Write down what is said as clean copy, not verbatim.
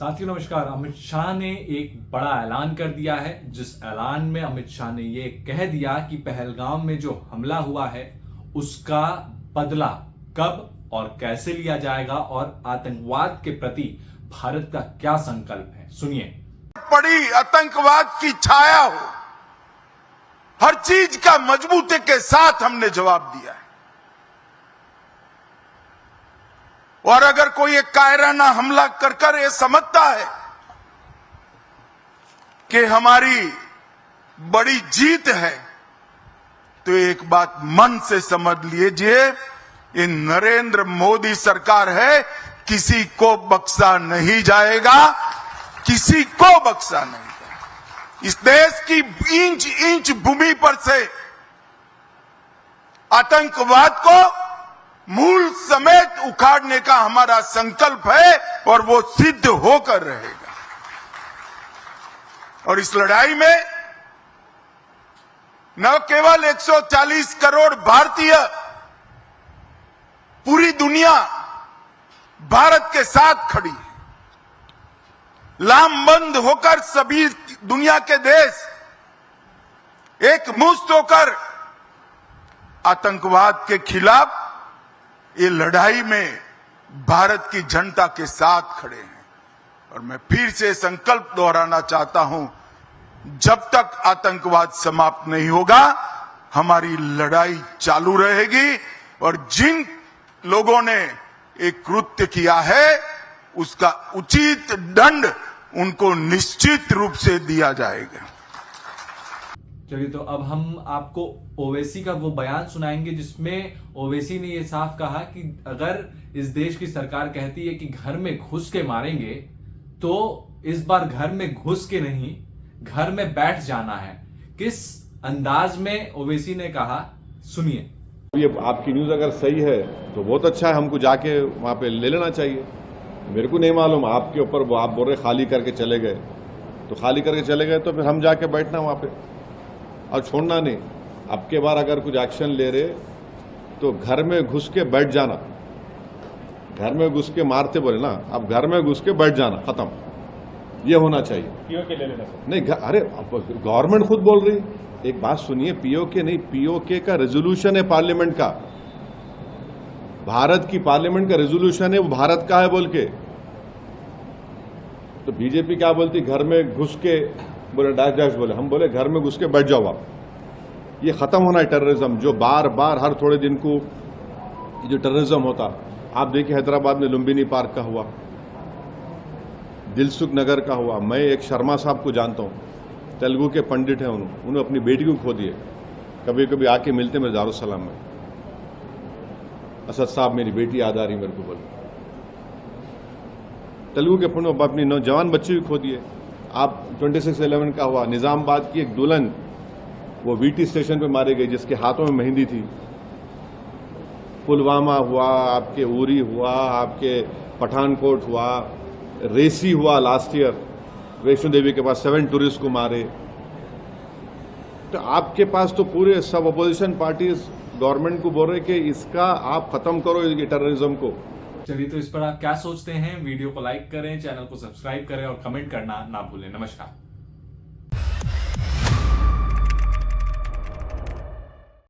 साथियों नमस्कार। अमित शाह ने एक बड़ा ऐलान कर दिया है, जिस ऐलान में अमित शाह ने ये कह दिया कि पहलगाम में जो हमला हुआ है उसका बदला कब और कैसे लिया जाएगा और आतंकवाद के प्रति भारत का क्या संकल्प है। सुनिए। पड़ी आतंकवाद की छाया हो, हर चीज का मजबूती के साथ हमने जवाब दिया है। और अगर कोई एक कायराना हमला कर ये समझता है कि हमारी बड़ी जीत है, तो एक बात मन से समझ लीजिए, ये नरेंद्र मोदी सरकार है, किसी को बख्शा नहीं जाएगा, किसी को बख्शा नहीं जाएगा। इस देश की इंच इंच भूमि पर से आतंकवाद को मूल समेत उखाड़ने का हमारा संकल्प है और वो सिद्ध होकर रहेगा। और इस लड़ाई में न केवल 140 करोड़ भारतीय, पूरी दुनिया भारत के साथ खड़ी है। लामबंद होकर सभी दुनिया के देश एकमुश्त होकर आतंकवाद के खिलाफ ये लड़ाई में भारत की जनता के साथ खड़े हैं। और मैं फिर से संकल्प दोहराना चाहता हूं, जब तक आतंकवाद समाप्त नहीं होगा हमारी लड़ाई चालू रहेगी। और जिन लोगों ने एक कृत्य किया है उसका उचित दंड उनको निश्चित रूप से दिया जाएगा। चलिए, तो अब हम आपको ओवैसी का वो बयान सुनाएंगे जिसमें ओवैसी ने ये साफ कहा कि अगर इस देश की सरकार कहती है कि घर में घुस के मारेंगे, तो इस बार घर में घुस के नहीं, घर में बैठ जाना है। किस अंदाज में ओवैसी ने कहा, सुनिए। ये आपकी न्यूज अगर सही है तो बहुत अच्छा है, हमको जाके वहां पे ले लेना चाहिए। मेरे को नहीं मालूम आपके ऊपर, वो आप बोल रहे खाली करके चले गए, तो खाली करके चले गए तो फिर हम जाके बैठना वहां पे और छोड़ना नहीं। अब के बार अगर कुछ एक्शन ले रहे तो घर में घुस के बैठ जाना, घर में घुस के मारते बोले ना, अब घर में घुस के बैठ जाना, खत्म, ये होना चाहिए। पीओके ले लेना सर। नहीं, अरे गवर्नमेंट खुद बोल रही, एक बात सुनिए, पीओके नहीं, पीओके का रेजोल्यूशन है पार्लियामेंट का, भारत की पार्लियामेंट का रेजोल्यूशन है, वो भारत का है बोल के। तो बीजेपी क्या बोलती, घर में घुस के बोले डैश डैश बोले, हम बोले घर में घुस के बैठ जाओ आप। ये खत्म होना है टेररिज्म, जो बार बार हर थोड़े दिन को जो टेररिज्म होता। आप देखिए हैदराबाद में लुम्बिनी पार्क का हुआ, दिलसुख नगर का हुआ। मैं एक शर्मा साहब को जानता हूँ, तेलुगु के पंडित हैं, उन्होंने अपनी बेटी को खो दिए। कभी कभी आके मिलते मेरे दारुसलाम में, असद साहब मेरी बेटी याद आ रही मेरे को, बोले तेलुगु के पंडित अपनी नौजवान बच्चे भी खो दिए। आप 26/11 का हुआ, निजामाबाद की एक दुल्हन वो वीटी स्टेशन पे मारी गई जिसके हाथों में मेहंदी थी। पुलवामा हुआ, आपके उरी हुआ, आपके पठानकोट हुआ, रेसी हुआ लास्ट ईयर, वैष्णो देवी के पास 7 टूरिस्ट को मारे। तो आपके पास तो पूरे सब अपोजिशन पार्टीज गवर्नमेंट को बोल रहे कि इसका आप खत्म करो ये टेररिज्म को। चलिए, तो इस पर आप क्या सोचते हैं? वीडियो को लाइक करें, चैनल को सब्सक्राइब करें और कमेंट करना ना भूलें। नमस्कार।